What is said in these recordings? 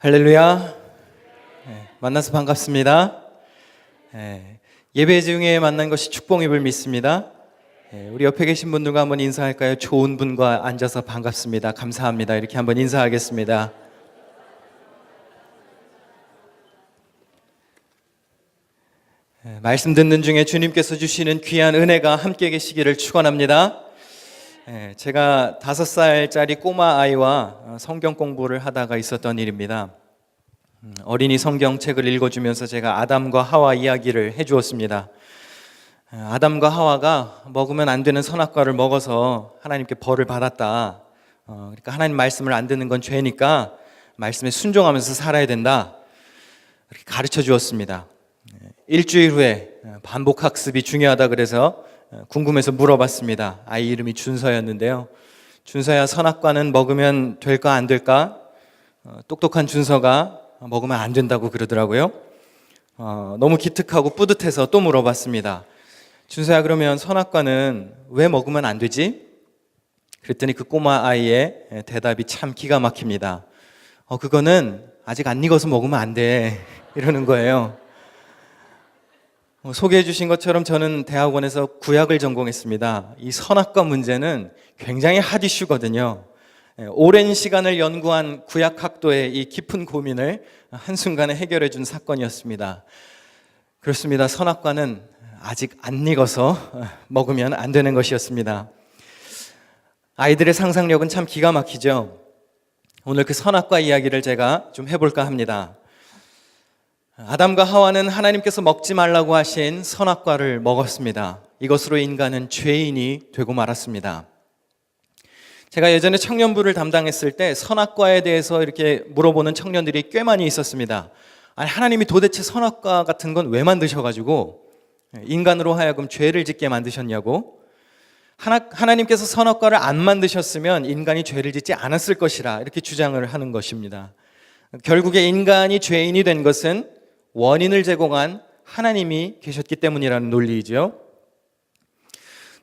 할렐루야. 만나서 반갑습니다. 예배 중에 만난 것이 축복임을 믿습니다. 우리 옆에 계신 분들과 한번 인사할까요? 좋은 분과 앉아서 반갑습니다. 감사합니다. 이렇게 한번 인사하겠습니다. 말씀 듣는 중에 주님께서 주시는 귀한 은혜가 함께 계시기를 축원합니다. 제가 5살짜리 꼬마 아이와 성경 공부를 하다가 있었던 일입니다. 어린이 성경책을 읽어주면서 제가 아담과 하와 이야기를 해주었습니다. 아담과 하와가 먹으면 안 되는 선악과를 먹어서 하나님께 벌을 받았다. 그러니까 하나님 말씀을 안 듣는 건 죄니까 말씀에 순종하면서 살아야 된다. 이렇게 가르쳐 주었습니다. 일주일 후에 반복학습이 중요하다 그래서 궁금해서 물어봤습니다. 아이 이름이 준서였는데요. 준서야, 선악과는 먹으면 될까 안 될까? 똑똑한 준서가 먹으면 안 된다고 그러더라고요. 너무 기특하고 뿌듯해서 또 물어봤습니다. 준서야, 그러면 선악과는 왜 먹으면 안 되지? 그랬더니 그 꼬마 아이의 대답이 참 기가 막힙니다. 그거는 아직 안 익어서 먹으면 안 돼. 이러는 거예요. 소개해 주신 것처럼 저는 대학원에서 구약을 전공했습니다. 이 선악과 문제는 굉장히 핫 이슈거든요. 오랜 시간을 연구한 구약학도의 이 깊은 고민을 한순간에 해결해 준 사건이었습니다. 그렇습니다. 선악과는 아직 안 익어서 먹으면 안 되는 것이었습니다. 아이들의 상상력은 참 기가 막히죠. 오늘 그 선악과 이야기를 제가 좀 해볼까 합니다. 아담과 하와는 하나님께서 먹지 말라고 하신 선악과를 먹었습니다. 이것으로 인간은 죄인이 되고 말았습니다. 제가 예전에 청년부를 담당했을 때 선악과에 대해서 이렇게 물어보는 청년들이 꽤 많이 있었습니다. 아니, 하나님이 도대체 선악과 같은 건 왜 만드셔가지고 인간으로 하여금 죄를 짓게 만드셨냐고. 하나님께서 선악과를 안 만드셨으면 인간이 죄를 짓지 않았을 것이라 이렇게 주장을 하는 것입니다. 결국에 인간이 죄인이 된 것은 원인을 제공한 하나님이 계셨기 때문이라는 논리이죠.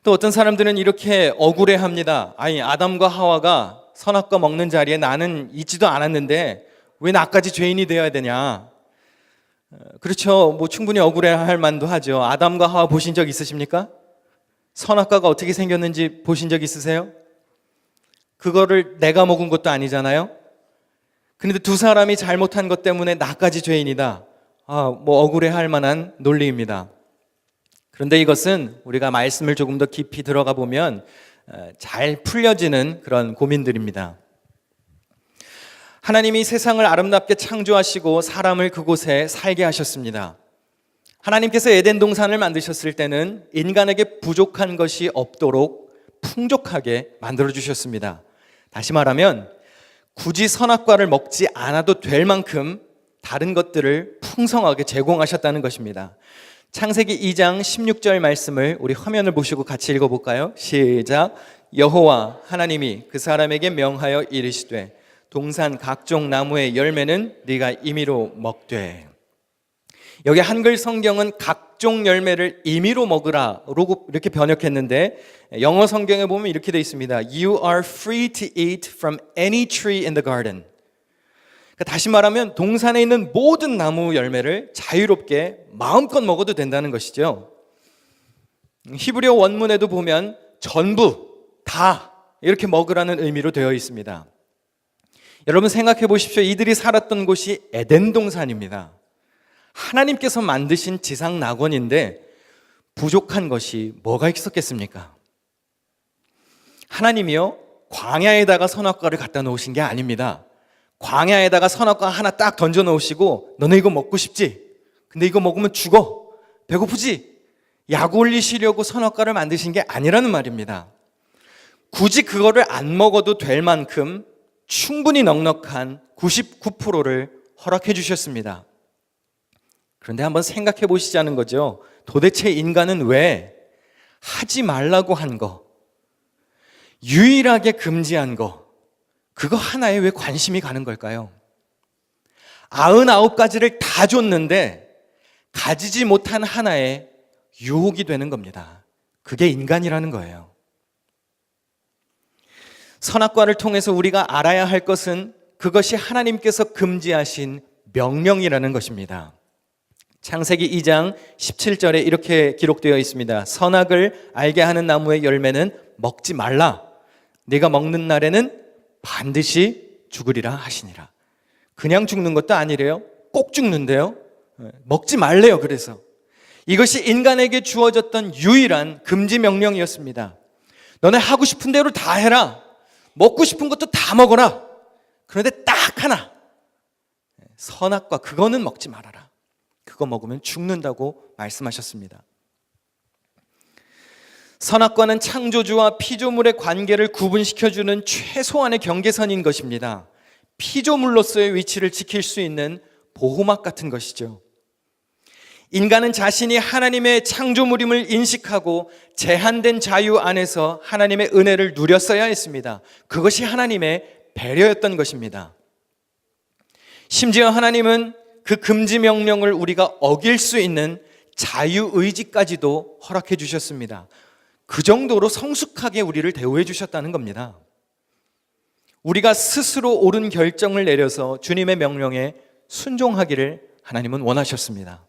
또 어떤 사람들은 이렇게 억울해합니다. 아니, 아담과 하와가 선악과 먹는 자리에 나는 있지도 않았는데 왜 나까지 죄인이 되어야 되냐. 그렇죠. 충분히 억울해할 만도 하죠. 아담과 하와 보신 적 있으십니까? 선악과가 어떻게 생겼는지 보신 적 있으세요? 그거를 내가 먹은 것도 아니잖아요. 그런데 두 사람이 잘못한 것 때문에 나까지 죄인이다. 억울해할 만한 논리입니다. 그런데 이것은 우리가 말씀을 조금 더 깊이 들어가 보면 잘 풀려지는 그런 고민들입니다. 하나님이 세상을 아름답게 창조하시고 사람을 그곳에 살게 하셨습니다. 하나님께서 에덴 동산을 만드셨을 때는 인간에게 부족한 것이 없도록 풍족하게 만들어 주셨습니다. 다시 말하면 굳이 선악과를 먹지 않아도 될 만큼 다른 것들을 풍성하게 제공하셨다는 것입니다. 창세기 2장 16절 말씀을 우리 화면을 보시고 같이 읽어볼까요? 시작. 여호와 하나님이 그 사람에게 명하여 이르시되 동산 각종 나무의 열매는 네가 임의로 먹되. 여기 한글 성경은 각종 열매를 임의로 먹으라고 이렇게 번역했는데 영어 성경에 보면 이렇게 되어 있습니다. You are free to eat from any tree in the garden. 다시 말하면 동산에 있는 모든 나무 열매를 자유롭게 마음껏 먹어도 된다는 것이죠. 히브리어 원문에도 보면 전부 다 이렇게 먹으라는 의미로 되어 있습니다. 여러분 생각해 보십시오. 이들이 살았던 곳이 에덴 동산입니다. 하나님께서 만드신 지상 낙원인데 부족한 것이 뭐가 있었겠습니까? 하나님이요, 광야에다가 선악과를 갖다 놓으신 게 아닙니다. 광야에다가 선악과 하나 딱 던져 놓으시고 너네 이거 먹고 싶지? 근데 이거 먹으면 죽어. 배고프지? 약 올리시려고 선악과를 만드신 게 아니라는 말입니다. 굳이 그거를 안 먹어도 될 만큼 충분히 넉넉한 99%를 허락해 주셨습니다. 그런데 한번 생각해 보시자는 거죠. 도대체 인간은 왜 하지 말라고 한 거, 유일하게 금지한 거, 그거 하나에 왜 관심이 가는 걸까요? 99가지를 다 줬는데 가지지 못한 하나에 유혹이 되는 겁니다. 그게 인간이라는 거예요. 선악과를 통해서 우리가 알아야 할 것은 그것이 하나님께서 금지하신 명령이라는 것입니다. 창세기 2장 17절에 이렇게 기록되어 있습니다. 선악을 알게 하는 나무의 열매는 먹지 말라. 네가 먹는 날에는 반드시 죽으리라 하시니라. 그냥 죽는 것도 아니래요. 꼭 죽는데요. 먹지 말래요. 그래서 이것이 인간에게 주어졌던 유일한 금지 명령이었습니다. 너네 하고 싶은 대로 다 해라. 먹고 싶은 것도 다 먹어라. 그런데 딱 하나, 선악과 그거는 먹지 말아라. 그거 먹으면 죽는다고 말씀하셨습니다. 선악과는 창조주와 피조물의 관계를 구분시켜주는 최소한의 경계선인 것입니다. 피조물로서의 위치를 지킬 수 있는 보호막 같은 것이죠. 인간은 자신이 하나님의 창조물임을 인식하고 제한된 자유 안에서 하나님의 은혜를 누렸어야 했습니다. 그것이 하나님의 배려였던 것입니다. 심지어 하나님은 그 금지 명령을 우리가 어길 수 있는 자유의지까지도 허락해 주셨습니다. 그 정도로 성숙하게 우리를 대우해 주셨다는 겁니다. 우리가 스스로 옳은 결정을 내려서 주님의 명령에 순종하기를 하나님은 원하셨습니다.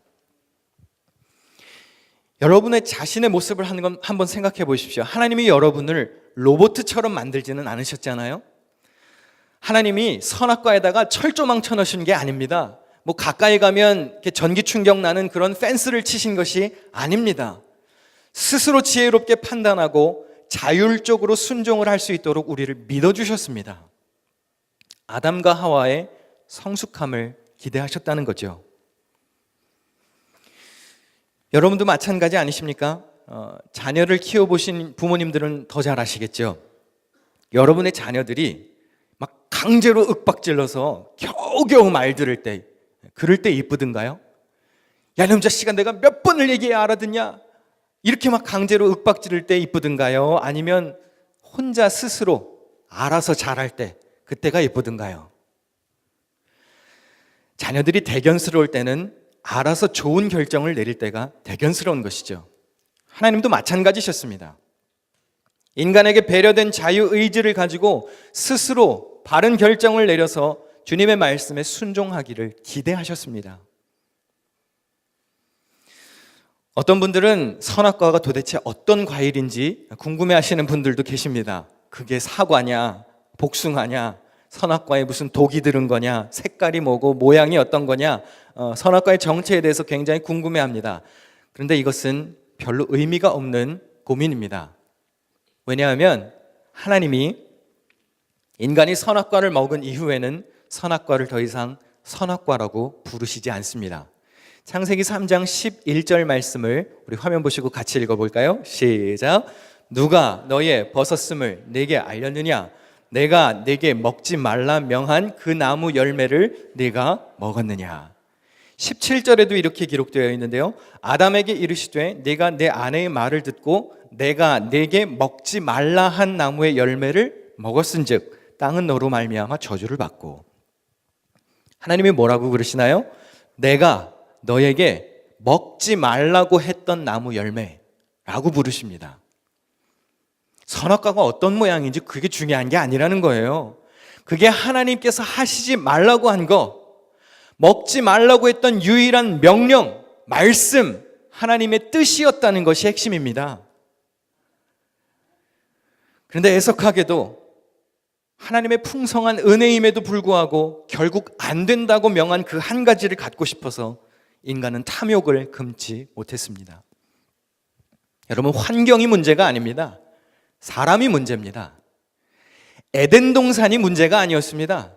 여러분의 자신의 모습을 한번 생각해 보십시오. 하나님이 여러분을 로봇처럼 만들지는 않으셨잖아요. 하나님이 선악과에다가 철조망 쳐놓으신 게 아닙니다. 뭐 가까이 가면 이렇게 전기 충격 나는 그런 펜스를 치신 것이 아닙니다. 스스로 지혜롭게 판단하고 자율적으로 순종을 할 수 있도록 우리를 믿어주셨습니다. 아담과 하와의 성숙함을 기대하셨다는 거죠. 여러분도 마찬가지 아니십니까? 자녀를 키워보신 부모님들은 더 잘 아시겠죠? 여러분의 자녀들이 막 강제로 윽박질러서 겨우겨우 말 들을 때, 그럴 때 이쁘든가요? 야, 놈 자식아, 내가 몇 번을 얘기해야 알아듣냐? 이렇게 막 강제로 윽박지를 때 이쁘든가요? 아니면 혼자 스스로 알아서 잘할 때, 그때가 이쁘든가요? 자녀들이 대견스러울 때는 알아서 좋은 결정을 내릴 때가 대견스러운 것이죠. 하나님도 마찬가지셨습니다. 인간에게 배려된 자유의지를 가지고 스스로 바른 결정을 내려서 주님의 말씀에 순종하기를 기대하셨습니다. 어떤 분들은 선악과가 도대체 어떤 과일인지 궁금해하시는 분들도 계십니다. 그게 사과냐, 복숭아냐, 선악과에 무슨 독이 들은 거냐, 색깔이 뭐고 모양이 어떤 거냐, 선악과의 정체에 대해서 굉장히 궁금해합니다. 그런데 이것은 별로 의미가 없는 고민입니다. 왜냐하면 하나님이 인간이 선악과를 먹은 이후에는 선악과를 더 이상 선악과라고 부르시지 않습니다. 창세기 3장 11절 말씀을 우리 화면 보시고 같이 읽어볼까요? 시작. 누가 너의 벗었음을 내게 알렸느냐? 내가 내게 먹지 말라 명한 그 나무 열매를 네가 먹었느냐? 17절에도 이렇게 기록되어 있는데요. 아담에게 이르시되 네가 내 아내의 말을 듣고 내가 네게 먹지 말라 한 나무의 열매를 먹었은즉 땅은 너로 말미암아 저주를 받고. 하나님이 뭐라고 그러시나요? 내가 너에게 먹지 말라고 했던 나무 열매라고 부르십니다. 선악과가 어떤 모양인지 그게 중요한 게 아니라는 거예요. 그게 하나님께서 하시지 말라고 한 거, 먹지 말라고 했던 유일한 명령, 말씀, 하나님의 뜻이었다는 것이 핵심입니다. 그런데 애석하게도 하나님의 풍성한 은혜임에도 불구하고 결국 안 된다고 명한 그 한 가지를 갖고 싶어서 인간은 탐욕을 금치 못했습니다. 여러분, 환경이 문제가 아닙니다. 사람이 문제입니다. 에덴 동산이 문제가 아니었습니다.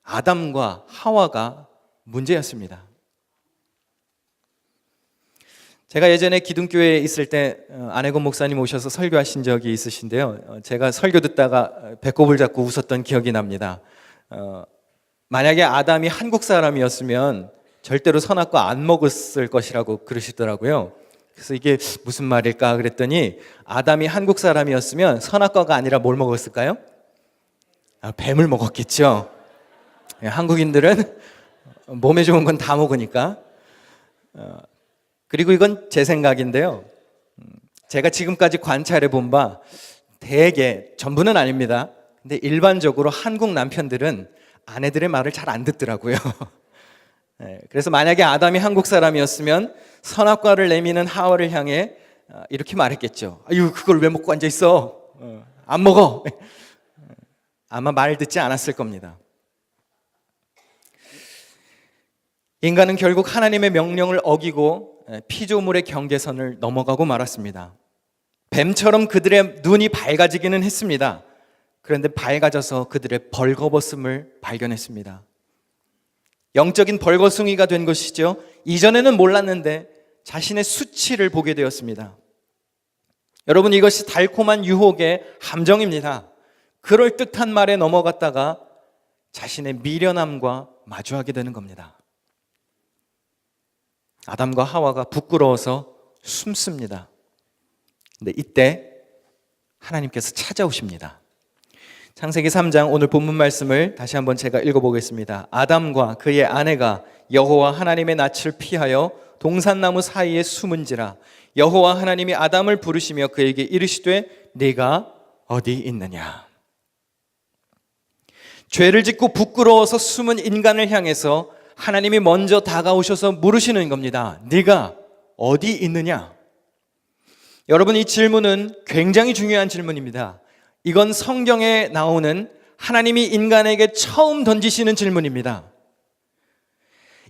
아담과 하와가 문제였습니다. 제가 예전에 기둥교회에 있을 때 안혜건 목사님 오셔서 설교하신 적이 있으신데요. 제가 설교 듣다가 배꼽을 잡고 웃었던 기억이 납니다. 만약에 아담이 한국 사람이었으면 절대로 선악과 안 먹었을 것이라고 그러시더라고요. 그래서 이게 무슨 말일까 그랬더니 아담이 한국 사람이었으면 선악과가 아니라 뭘 먹었을까요? 뱀을 먹었겠죠. 한국인들은 몸에 좋은 건 다 먹으니까. 그리고 이건 제 생각인데요. 제가 지금까지 관찰해 본 바 대개, 전부는 아닙니다. 근데 일반적으로 한국 남편들은 아내들의 말을 잘 안 듣더라고요. 그래서 만약에 아담이 한국 사람이었으면 선악과를 내미는 하와를 향해 이렇게 말했겠죠. 아유, 그걸 왜 먹고 앉아 있어? 안 먹어. 아마 말 듣지 않았을 겁니다. 인간은 결국 하나님의 명령을 어기고 피조물의 경계선을 넘어가고 말았습니다. 뱀처럼 그들의 눈이 밝아지기는 했습니다. 그런데 밝아져서 그들의 벌거벗음을 발견했습니다. 영적인 벌거숭이가 된 것이죠. 이전에는 몰랐는데 자신의 수치를 보게 되었습니다. 여러분, 이것이 달콤한 유혹의 함정입니다. 그럴듯한 말에 넘어갔다가 자신의 미련함과 마주하게 되는 겁니다. 아담과 하와가 부끄러워서 숨습니다. 근데 이때 하나님께서 찾아오십니다. 창세기 3장 오늘 본문 말씀을 다시 한번 제가 읽어보겠습니다. 아담과 그의 아내가 여호와 하나님의 낯을 피하여 동산나무 사이에 숨은지라. 여호와 하나님이 아담을 부르시며 그에게 이르시되 네가 어디 있느냐. 죄를 짓고 부끄러워서 숨은 인간을 향해서 하나님이 먼저 다가오셔서 물으시는 겁니다. 네가 어디 있느냐? 여러분, 이 질문은 굉장히 중요한 질문입니다. 이건 성경에 나오는 하나님이 인간에게 처음 던지시는 질문입니다.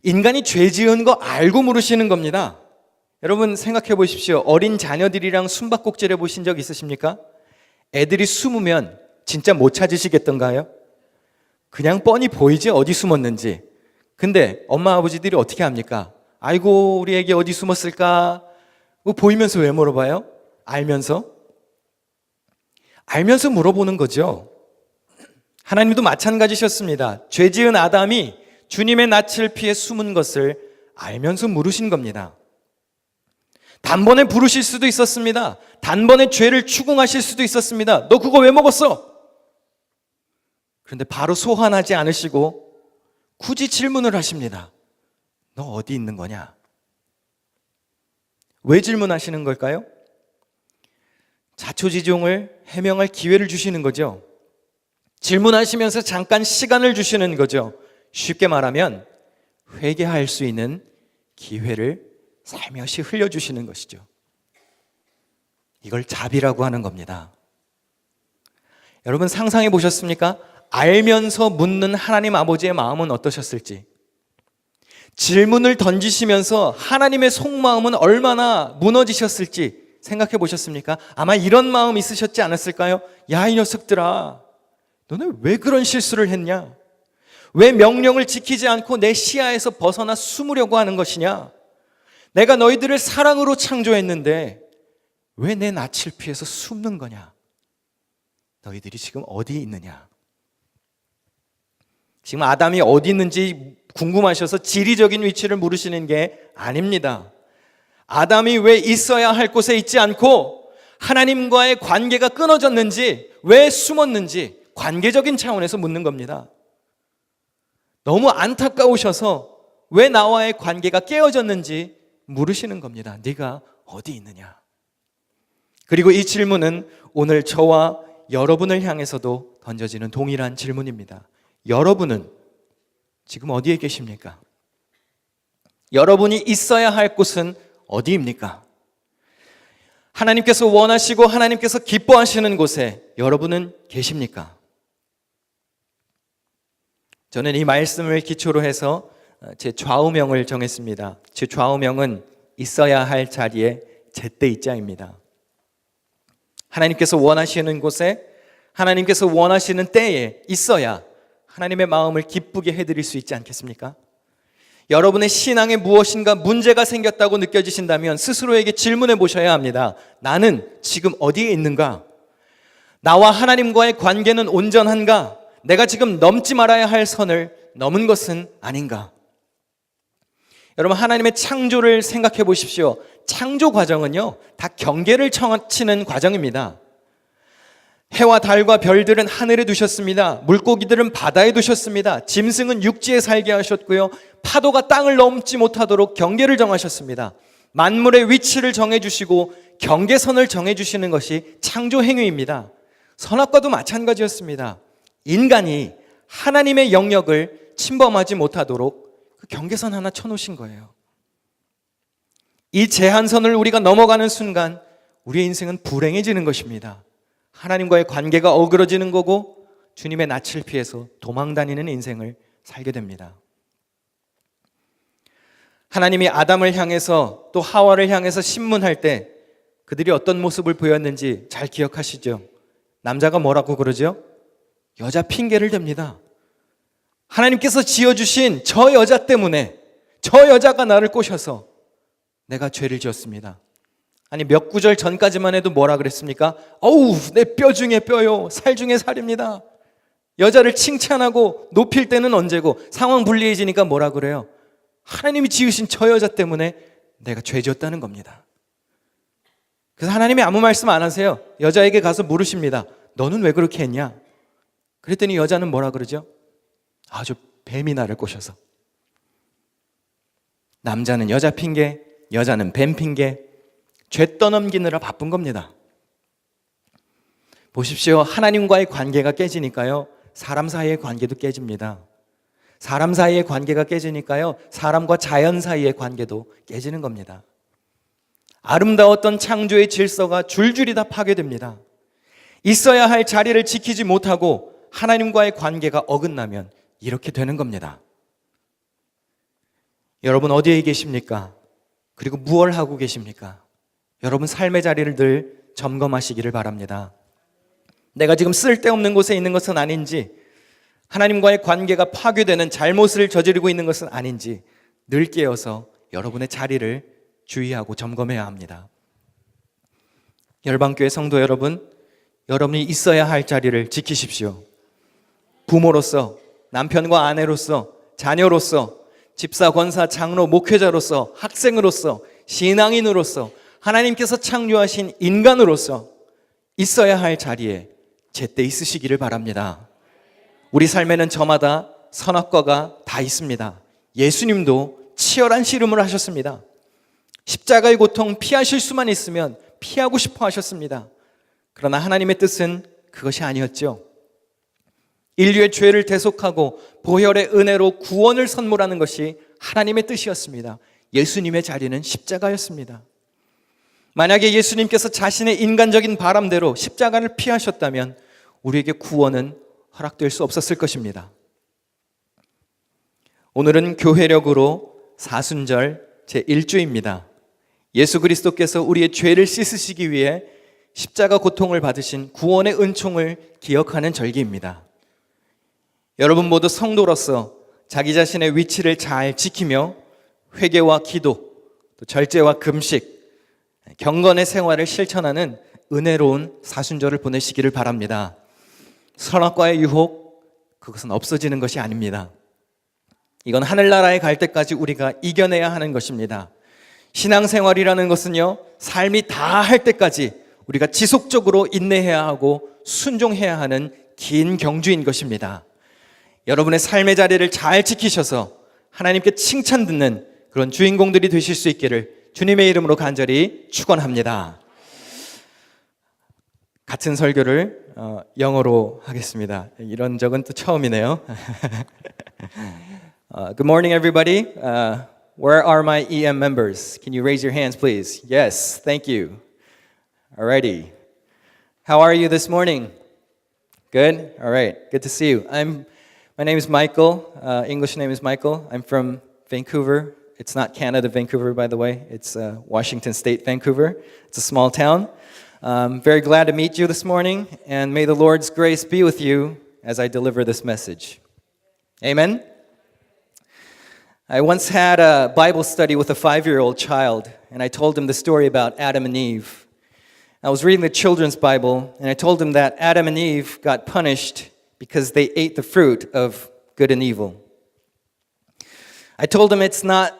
인간이 죄 지은 거 알고 물으시는 겁니다. 여러분, 생각해 보십시오. 어린 자녀들이랑 숨바꼭질 해보신 적 있으십니까? 애들이 숨으면 진짜 못 찾으시겠던가요? 그냥 뻔히 보이지 어디 숨었는지. 근데 엄마 아버지들이 어떻게 합니까? 아이고, 우리 애기 어디 숨었을까? 보이면서 왜 물어봐요? 알면서 물어보는 거죠. 하나님도 마찬가지셨습니다. 죄 지은 아담이 주님의 낯을 피해 숨은 것을 알면서 물으신 겁니다. 단번에 부르실 수도 있었습니다. 단번에 죄를 추궁하실 수도 있었습니다. 너 그거 왜 먹었어? 그런데 바로 소환하지 않으시고 굳이 질문을 하십니다. 너 어디 있는 거냐? 왜 질문하시는 걸까요? 자초지종을 해명할 기회를 주시는 거죠. 질문하시면서 잠깐 시간을 주시는 거죠. 쉽게 말하면 회개할 수 있는 기회를 살며시 흘려주시는 것이죠. 이걸 자비라고 하는 겁니다. 여러분, 상상해 보셨습니까? 알면서 묻는 하나님 아버지의 마음은 어떠셨을지, 질문을 던지시면서 하나님의 속마음은 얼마나 무너지셨을지 생각해 보셨습니까? 아마 이런 마음 있으셨지 않았을까요? 야, 이 녀석들아, 너네 왜 그런 실수를 했냐? 왜 명령을 지키지 않고 내 시야에서 벗어나 숨으려고 하는 것이냐? 내가 너희들을 사랑으로 창조했는데 왜 내 낯을 피해서 숨는 거냐? 너희들이 지금 어디 있느냐? 지금 아담이 어디 있는지 궁금하셔서 지리적인 위치를 물으시는 게 아닙니다. 아담이 왜 있어야 할 곳에 있지 않고 하나님과의 관계가 끊어졌는지, 왜 숨었는지 관계적인 차원에서 묻는 겁니다. 너무 안타까우셔서 왜 나와의 관계가 깨어졌는지 물으시는 겁니다. 네가 어디 있느냐? 그리고 이 질문은 오늘 저와 여러분을 향해서도 던져지는 동일한 질문입니다. 여러분은 지금 어디에 계십니까? 여러분이 있어야 할 곳은 어디입니까? 하나님께서 원하시고 하나님께서 기뻐하시는 곳에 여러분은 계십니까? 저는 이 말씀을 기초로 해서 제 좌우명을 정했습니다. 제 좌우명은 있어야 할 자리에 제때 있자입니다. 하나님께서 원하시는 곳에, 하나님께서 원하시는 때에 있어야 하나님의 마음을 기쁘게 해드릴 수 있지 않겠습니까? 여러분의 신앙에 무엇인가 문제가 생겼다고 느껴지신다면 스스로에게 질문해 보셔야 합니다. 나는 지금 어디에 있는가? 나와 하나님과의 관계는 온전한가? 내가 지금 넘지 말아야 할 선을 넘은 것은 아닌가? 여러분, 하나님의 창조를 생각해 보십시오. 창조 과정은요, 다 경계를 치는 과정입니다. 해와 달과 별들은 하늘에 두셨습니다. 물고기들은 바다에 두셨습니다. 짐승은 육지에 살게 하셨고요, 파도가 땅을 넘지 못하도록 경계를 정하셨습니다. 만물의 위치를 정해주시고 경계선을 정해주시는 것이 창조 행위입니다. 선악과도 마찬가지였습니다. 인간이 하나님의 영역을 침범하지 못하도록 그 경계선 하나 쳐놓으신 거예요. 이 제한선을 우리가 넘어가는 순간 우리의 인생은 불행해지는 것입니다. 하나님과의 관계가 어그러지는 거고 주님의 낯을 피해서 도망다니는 인생을 살게 됩니다. 하나님이 아담을 향해서 또 하와를 향해서 신문할 때 그들이 어떤 모습을 보였는지 잘 기억하시죠? 남자가 뭐라고 그러죠? 여자 핑계를 댑니다. 하나님께서 지어주신 저 여자 때문에, 저 여자가 나를 꼬셔서 내가 죄를 지었습니다. 아니, 몇 구절 전까지만 해도 뭐라 그랬습니까? 어우, 내 뼈 중에 뼈요, 살 중에 살입니다. 여자를 칭찬하고 높일 때는 언제고, 상황 불리해지니까 뭐라 그래요? 하나님이 지으신 저 여자 때문에 내가 죄 지었다는 겁니다. 그래서 하나님이 아무 말씀 안 하세요. 여자에게 가서 물으십니다. 너는 왜 그렇게 했냐? 그랬더니 여자는 뭐라 그러죠? 아주 뱀이 나를 꼬셔서. 남자는 여자 핑계, 여자는 뱀 핑계, 죄 떠넘기느라 바쁜 겁니다. 보십시오. 하나님과의 관계가 깨지니까요, 사람 사이의 관계도 깨집니다. 사람 사이의 관계가 깨지니까요, 사람과 자연 사이의 관계도 깨지는 겁니다. 아름다웠던 창조의 질서가 줄줄이 다 파괴됩니다. 있어야 할 자리를 지키지 못하고 하나님과의 관계가 어긋나면 이렇게 되는 겁니다. 여러분 어디에 계십니까? 그리고 무엇을 하고 계십니까? 여러분 삶의 자리를 늘 점검하시기를 바랍니다. 내가 지금 쓸데없는 곳에 있는 것은 아닌지, 하나님과의 관계가 파괴되는 잘못을 저지르고 있는 것은 아닌지 늘 깨어서 여러분의 자리를 주의하고 점검해야 합니다. 열방교회 성도 여러분, 여러분이 있어야 할 자리를 지키십시오. 부모로서, 남편과 아내로서, 자녀로서, 집사, 권사, 장로, 목회자로서, 학생으로서, 신앙인으로서, 하나님께서 창조하신 인간으로서 있어야 할 자리에 제때 있으시기를 바랍니다. 우리 삶에는 저마다 선악과가 다 있습니다. 예수님도 치열한 씨름을 하셨습니다. 십자가의 고통 피하실 수만 있으면 피하고 싶어 하셨습니다. 그러나 하나님의 뜻은 그것이 아니었죠. 인류의 죄를 대속하고 보혈의 은혜로 구원을 선물하는 것이 하나님의 뜻이었습니다. 예수님의 자리는 십자가였습니다. 만약에 예수님께서 자신의 인간적인 바람대로 십자가를 피하셨다면 우리에게 구원은 허락될 수 없었을 것입니다. 오늘은 교회력으로 사순절 제1주입니다. 예수 그리스도께서 우리의 죄를 씻으시기 위해 십자가 고통을 받으신 구원의 은총을 기억하는 절기입니다. 여러분 모두 성도로서 자기 자신의 위치를 잘 지키며 회개와 기도, 또 절제와 금식, 경건의 생활을 실천하는 은혜로운 사순절을 보내시기를 바랍니다. 선악과의 유혹, 그것은 없어지는 것이 아닙니다. 이건 하늘나라에 갈 때까지 우리가 이겨내야 하는 것입니다. 신앙생활이라는 것은요, 삶이 다 할 때까지 우리가 지속적으로 인내해야 하고 순종해야 하는 긴 경주인 것입니다. 여러분의 삶의 자리를 잘 지키셔서 하나님께 칭찬 듣는 그런 주인공들이 되실 수 있기를 주님의 이름으로 간절히 축원합니다. 같은 설교를 영어로 하겠습니다. 이런 적은 또 처음이네요. Good morning, everybody. Where are my EM members? Can you raise your hands, please? Yes, thank you. Alrighty. How are you this morning? Good? All right. Good to see you. My name is Michael. English name is Michael. I'm from Vancouver. It's not Canada, Vancouver, by the way. It's Washington State, Vancouver. It's a small town. Very glad to meet you this morning, and may the Lord's grace be with you as I deliver this message. Amen? I once had a Bible study with a 5-year-old child, and I told him the story about Adam and Eve. I was reading the children's Bible, and I told him that Adam and Eve got punished because they ate the fruit of good and evil. I told him it's not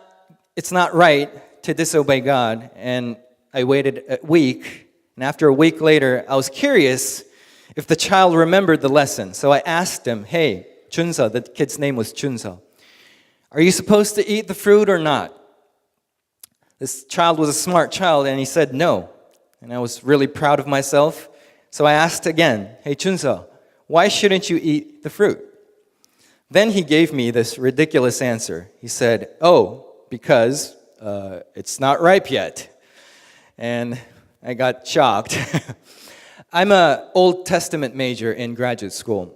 right to disobey God, and I waited a week, and after a week later, I was curious if the child remembered the lesson. So I asked him, hey, Chunsa, the kid's name was Chunsa, are you supposed to eat the fruit or not? This child was a smart child, and he said no. And I was really proud of myself. So I asked again, hey, Chunsa, why shouldn't you eat the fruit? Then he gave me this ridiculous answer. He said, "Oh, because it's not ripe yet." And I got shocked. I'm an Old Testament major in graduate school,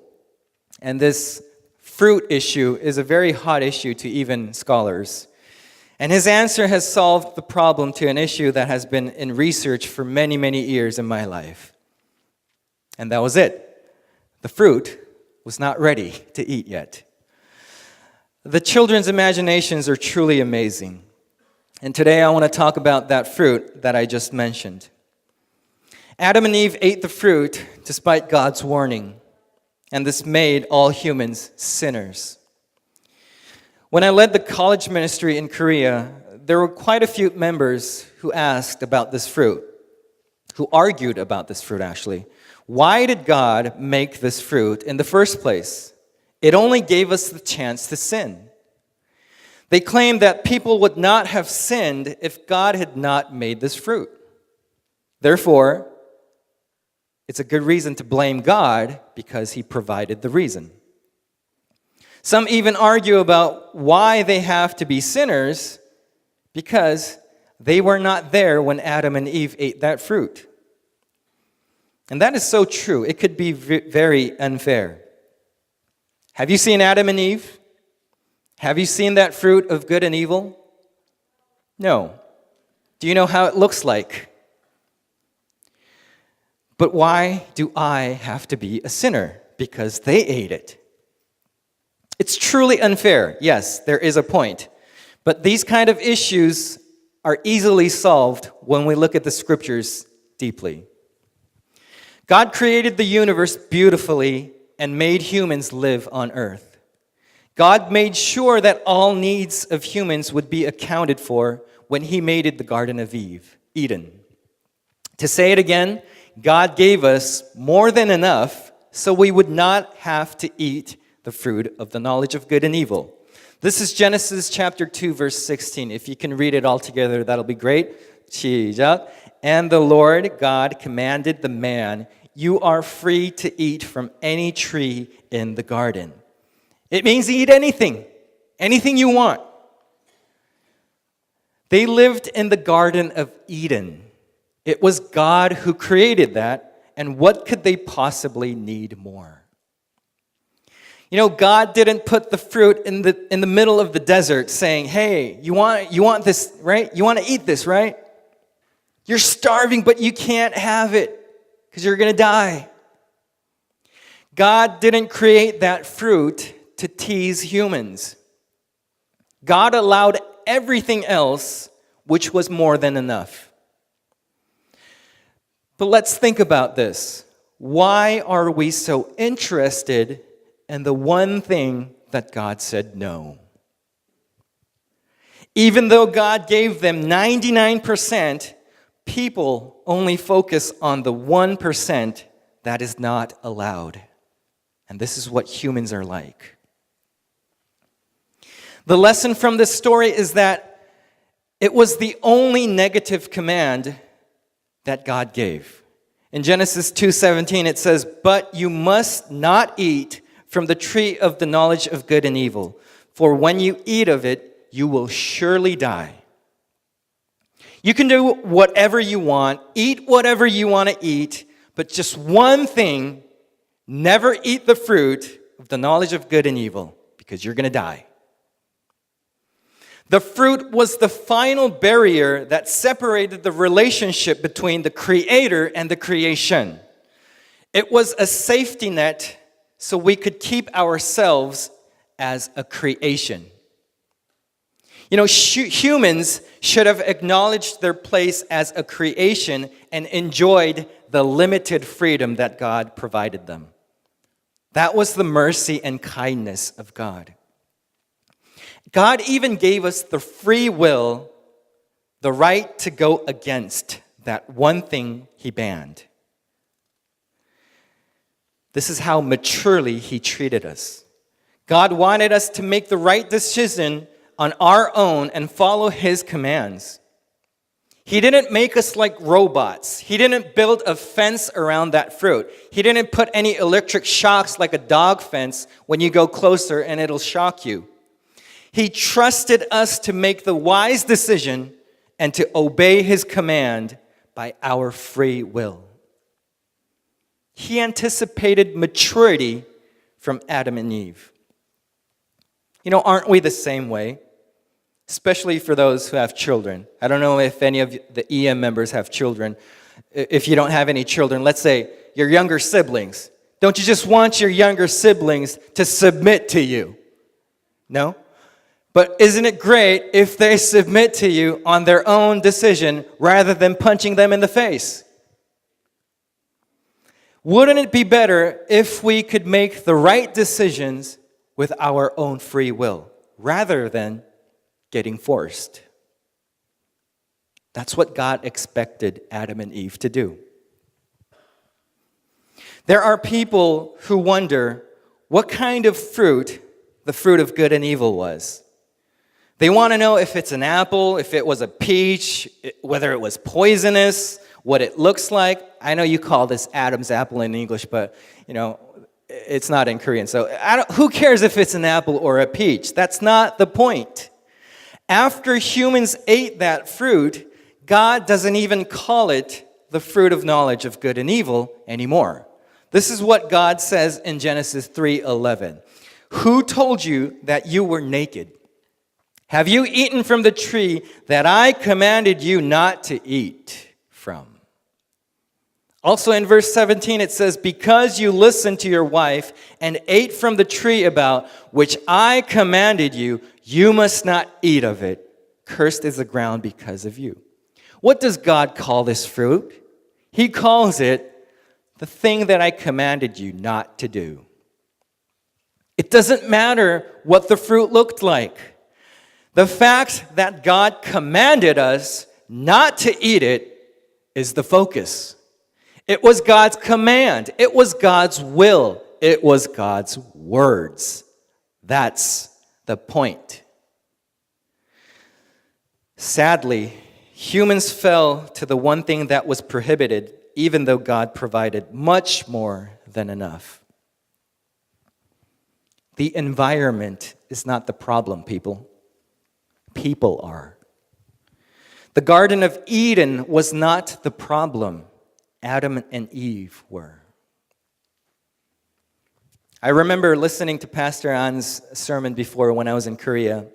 and this fruit issue is a very hot issue to even scholars. And his answer has solved the problem to an issue that has been in research for many, many years in my life. And that was it. The fruit was not ready to eat yet. The children's imaginations are truly amazing. And today I want to talk about that fruit that I just mentioned. Adam and Eve ate the fruit despite God's warning, and this made all humans sinners. When I led the college ministry in Korea, there were quite a few members who asked about this fruit, who argued about this fruit actually. Why did God make this fruit in the first place? It only gave us the chance to sin. They claimed that people would not have sinned if God had not made this fruit. Therefore, it's a good reason to blame God because He provided the reason. Some even argue about why they have to be sinners because they were not there when Adam and Eve ate that fruit. And that is so true. It could be very unfair. Have you seen Adam and Eve? Have you seen that fruit of good and evil? No. Do you know how it looks like? But why do I have to be a sinner? Because they ate it. It's truly unfair. Yes, there is a point. But these kind of issues are easily solved when we look at the scriptures deeply. God created the universe beautifully and made humans live on earth. God made sure that all needs of humans would be accounted for when He made the Garden of Eden. To say it again, God gave us more than enough so we would not have to eat the fruit of the knowledge of good and evil. This is Genesis chapter 2, verse 16. If you can read it all together, that'll be great. 시작. And the Lord God commanded the man, "You are free to eat from any tree in the garden." It means eat anything you want. They lived in the Garden of Eden. It was God who created that, and what could they possibly need more? You know, God didn't put the fruit in the middle of the desert saying, "Hey, you want this, right? You want to eat this, right? You're starving, but you can't have it because you're going to die." God didn't create that fruit to tease humans. God allowed everything else, which was more than enough. But let's think about this. Why are we so interested in the one thing that God said no? Even though God gave them 99%, people only focus on the 1% that is not allowed. And this is what humans are like. The lesson from this story is that it was the only negative command that God gave. In Genesis 2:17 it says, "But you must not eat from the tree of the knowledge of good and evil, for when you eat of it, you will surely die." You can do whatever you want, eat whatever you want to eat, but just one thing, never eat the fruit of the knowledge of good and evil, because you're going to die. The fruit was the final barrier that separated the relationship between the Creator and the creation. It was a safety net so we could keep ourselves as a creation. You know, humans should have acknowledged their place as a creation and enjoyed the limited freedom that God provided them. That was the mercy and kindness of God. God even gave us the free will, the right to go against that one thing He banned. This is how maturely He treated us. God wanted us to make the right decision on our own and follow His commands. He didn't make us like robots. He didn't build a fence around that fruit. He didn't put any electric shocks like a dog fence when you go closer and it'll shock you. He trusted us to make the wise decision and to obey his command by our free will. He anticipated maturity from Adam and Eve. You know, aren't we the same way? Especially for those who have children. I don't know if any of the EM members have children. If you don't have any children, let's say your younger siblings. Don't you just want your younger siblings to submit to you? No? But isn't it great if they submit to you on their own decision rather than punching them in the face? Wouldn't it be better if we could make the right decisions with our own free will rather than getting forced? That's what God expected Adam and Eve to do. There are people who wonder what kind of fruit the fruit of good and evil was. They want to know if it's an apple, if it was a peach, whether it was poisonous, what it looks like. I know you call this Adam's apple in English, but it's not in Korean. So who cares if it's an apple or a peach? That's not the point. After humans ate that fruit, God doesn't even call it the fruit of knowledge of good and evil anymore. This is what God says in Genesis 3:11. Who told you that you were naked? Have you eaten from the tree that I commanded you not to eat from? Also in verse 17 it says, because you listened to your wife and ate from the tree about which I commanded you, you must not eat of it. Cursed is the ground because of you. What does God call this fruit? He calls it the thing that I commanded you not to do. It doesn't matter what the fruit looked like. The fact that God commanded us not to eat it is the focus. It was God's command. It was God's will. It was God's words. That's the point. Sadly, humans fell to the one thing that was prohibited, even though God provided much more than enough. The environment is not the problem, people. People are. The Garden of Eden was not the problem. Adam and Eve were. I remember listening to Pastor An's sermon before when I was in Korea,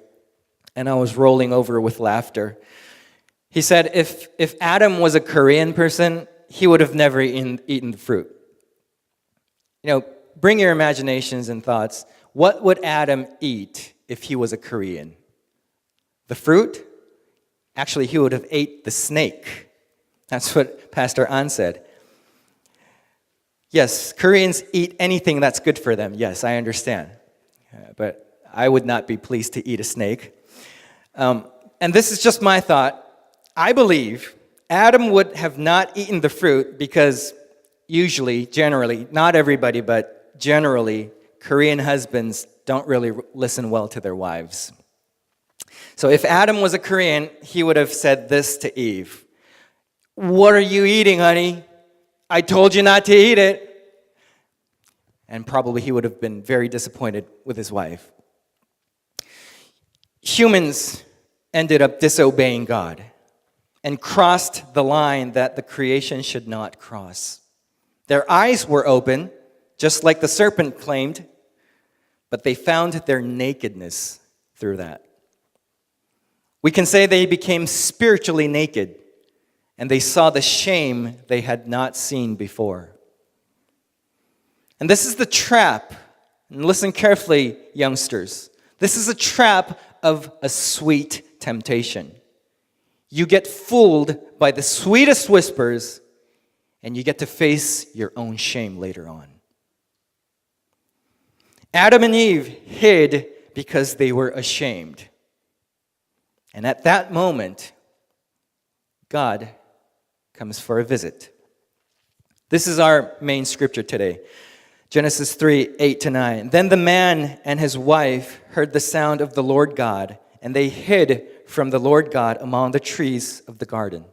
and I was rolling over with laughter. He said if Adam was a Korean person, he would have never eaten the fruit. Bring your imaginations and thoughts. What would Adam eat if he was a Korean? The fruit? Actually, he would have ate the snake. That's what Pastor An said. Yes, Koreans eat anything that's good for them. Yes, I understand. But I would not be pleased to eat a snake. And this is just my thought. I believe Adam would have not eaten the fruit because usually, generally, not everybody, but generally, Korean husbands don't really listen well to their wives. So if Adam was a Korean, he would have said this to Eve. What are you eating, honey? I told you not to eat it. And probably he would have been very disappointed with his wife. Humans ended up disobeying God and crossed the line that the creation should not cross. Their eyes were open, just like the serpent claimed, but they found their nakedness through that. We can say they became spiritually naked, and they saw the shame they had not seen before. And this is the trap, and listen carefully, youngsters. This is a trap of a sweet temptation. You get fooled by the sweetest whispers, and you get to face your own shame later on. Adam and Eve hid because they were ashamed. And at that moment, God comes for a visit. This is our main scripture today. Genesis 3:8-9. Then the man and his wife heard the sound of the Lord God, and they hid from the Lord God among the trees of the garden.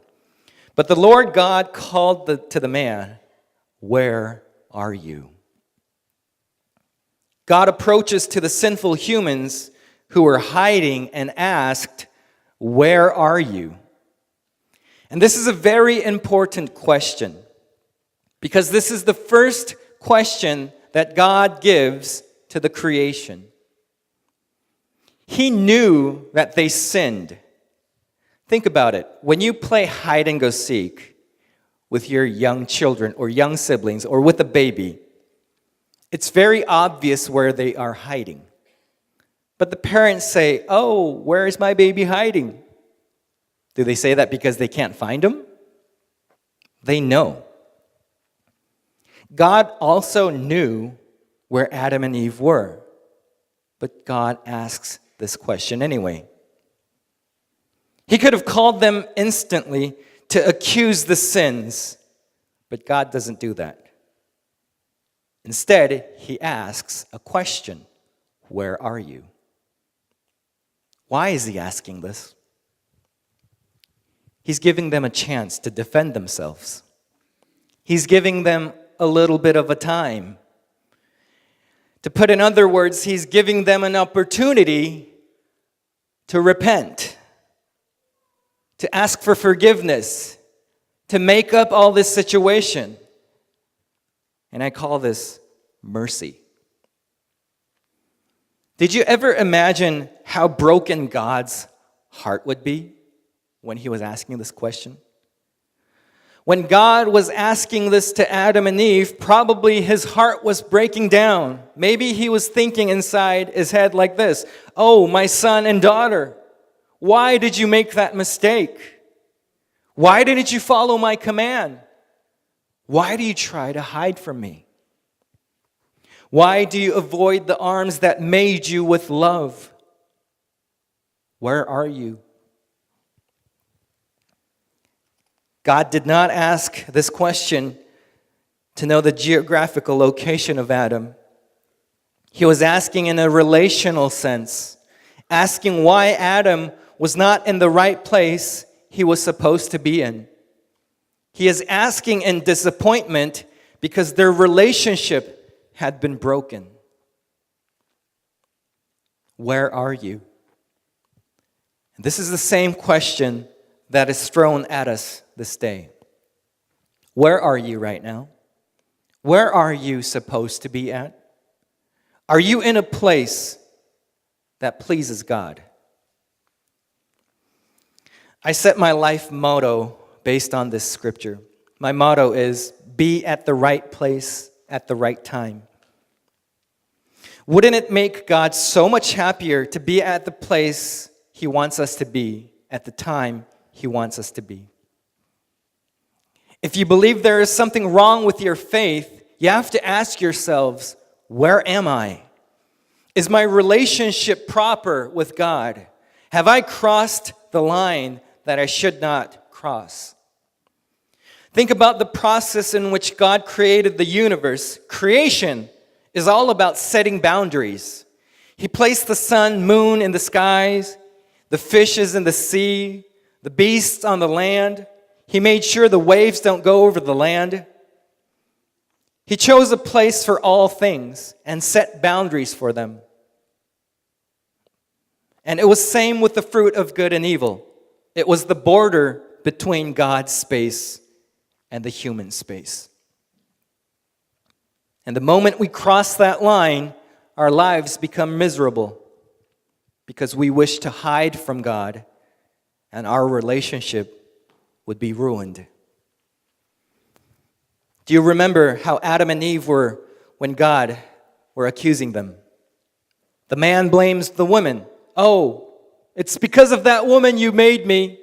But the Lord God called to the man, "Where are you?" God approaches to the sinful humans who were hiding and asked, "Where are you?" And this is a very important question, because this is the first question that God gives to the creation. He knew that they sinned. Think about it. When you play hide and go seek with your young children or young siblings or with a baby, it's very obvious where they are hiding. But the parents say, "Oh, where is my baby hiding?" Do they say that because they can't find him? They know. God also knew where Adam and Eve were, but God asks this question anyway. He could have called them instantly to accuse the sins, but God doesn't do that. Instead, he asks a question: "Where are you?" Why is he asking this? He's giving them a chance to defend themselves. He's giving them a little bit of a time. To put in other words, he's giving them an opportunity to repent, to ask for forgiveness, to make up all this situation. And I call this mercy. Did you ever imagine how broken God's heart would be when he was asking this question? When God was asking this to Adam and Eve, probably his heart was breaking down. Maybe he was thinking inside his head like this: "Oh, my son and daughter, why did you make that mistake? Why didn't you follow my command? Why do you try to hide from me? Why do you avoid the arms that made you with love? Where are you?" God did not ask this question to know the geographical location of Adam. He was asking in a relational sense, asking why Adam was not in the right place he was supposed to be in. He is asking in disappointment because their relationship had been broken. Where are you? And this is the same question that is thrown at us this day. Where are you right now? Where are you supposed to be at? Are you in a place that pleases God? I set my life motto based on this scripture. My motto is, be at the right place at the right time. Wouldn't it make God so much happier to be at the place he wants us to be at the time he wants us to be? If you believe there is something wrong with your faith, you have to ask yourselves, where am I? Is my relationship proper with God? Have I crossed the line that I should not cross? Think about the process in which God created the universe. Creation is all about setting boundaries. He placed the sun, moon in the skies, the fishes in the sea, the beasts on the land. He made sure the waves don't go over the land. He chose a place for all things and set boundaries for them. And it was same with the fruit of good and evil. It was the border between God's space and the human space. And the moment we cross that line, our lives become miserable because we wish to hide from God, and our relationship would be ruined. Do you remember how Adam and Eve were when God were accusing them? The man blames the woman. "Oh, it's because of that woman you made me.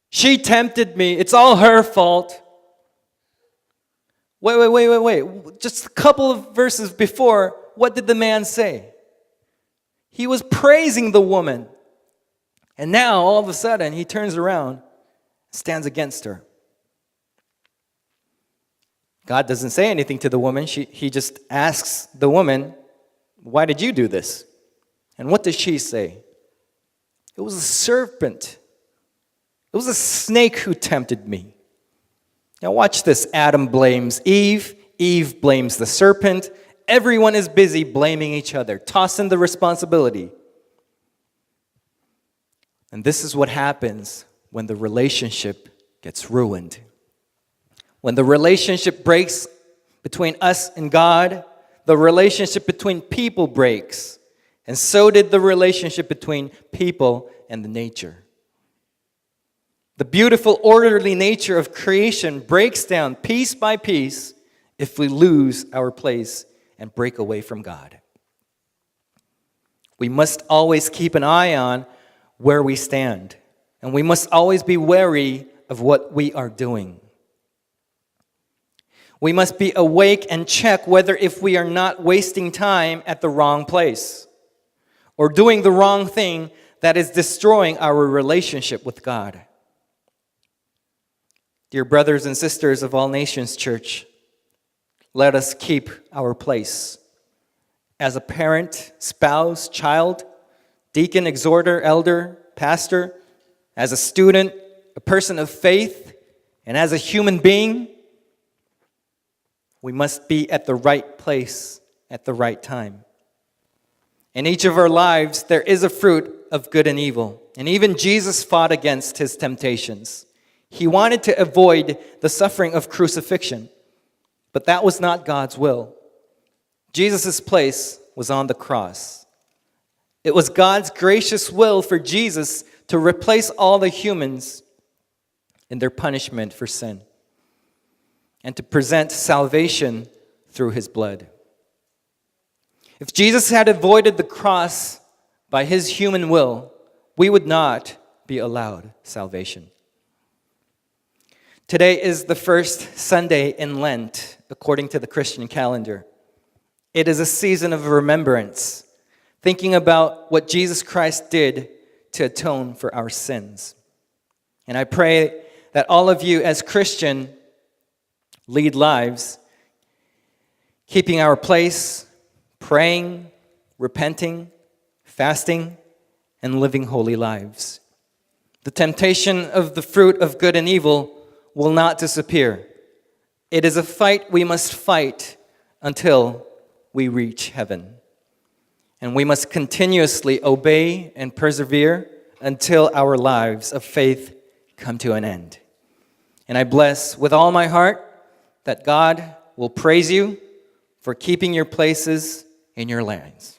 She tempted me. It's all her fault." Wait. Just a couple of verses before, what did the man say? He was praising the woman. And now, all of a sudden, he turns around and stands against her. God doesn't say anything to the woman. He just asks the woman, "Why did you do this?" And what does she say? It was a serpent. It was a snake who tempted me. Now watch this. Adam blames Eve. Eve blames the serpent. Everyone is busy blaming each other, tossing the responsibility. And this is what happens when the relationship gets ruined. When the relationship breaks between us and God, the relationship between people breaks. And so did the relationship between people and the nature. The beautiful, orderly nature of creation breaks down piece by piece if we lose our place and break away from God. We must always keep an eye on where we stand, and we must always be wary of what we are doing. We must be awake and check whether if we are not wasting time at the wrong place or doing the wrong thing that is destroying our relationship with God. Dear brothers and sisters of All Nations Church, let us keep our place. As a parent, spouse, child, deacon, exhorter, elder, pastor, as a student, a person of faith, and as a human being, we must be at the right place at the right time. In each of our lives, there is a fruit of good and evil. And even Jesus fought against his temptations. He wanted to avoid the suffering of crucifixion, but that was not God's will. Jesus' place was on the cross. It was God's gracious will for Jesus to replace all the humans in their punishment for sin and to present salvation through his blood. If Jesus had avoided the cross by his human will, we would not be allowed salvation. Today is the first Sunday in Lent, according to the Christian calendar. It is a season of remembrance, thinking about what Jesus Christ did to atone for our sins. And I pray that all of you as Christian lead lives, keeping our place, praying, repenting, fasting, and living holy lives. The temptation of the fruit of good and evil will not disappear. It is a fight we must fight until we reach heaven. And we must continuously obey and persevere until our lives of faith come to an end. And I bless with all my heart that God will praise you for keeping your places in your lands.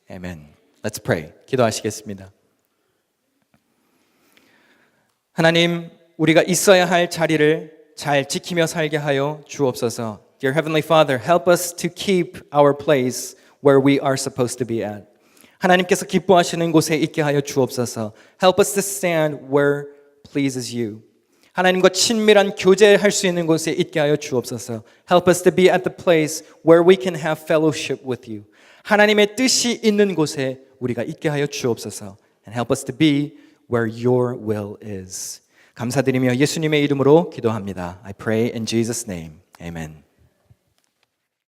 Amen. Let's pray. 기도하시겠습니다. 하나님, 우리가 있어야 할 자리를 잘 지키며 살게 하여 주옵소서. Dear Heavenly Father, help us to keep our place where we are supposed to be at. 하나님께서 기뻐하시는 곳에 있게 하여 주옵소서. Help us to stand where pleases you. 하나님과 친밀한 교제할 수 있는 곳에 있게 하여 주옵소서. Help us to be at the place where we can have fellowship with you. 하나님의 뜻이 있는 곳에 우리가 있게 하여 주옵소서. And help us to be where your will is. 감사드리며 예수님의 이름으로 기도합니다. I pray in Jesus' name. Amen.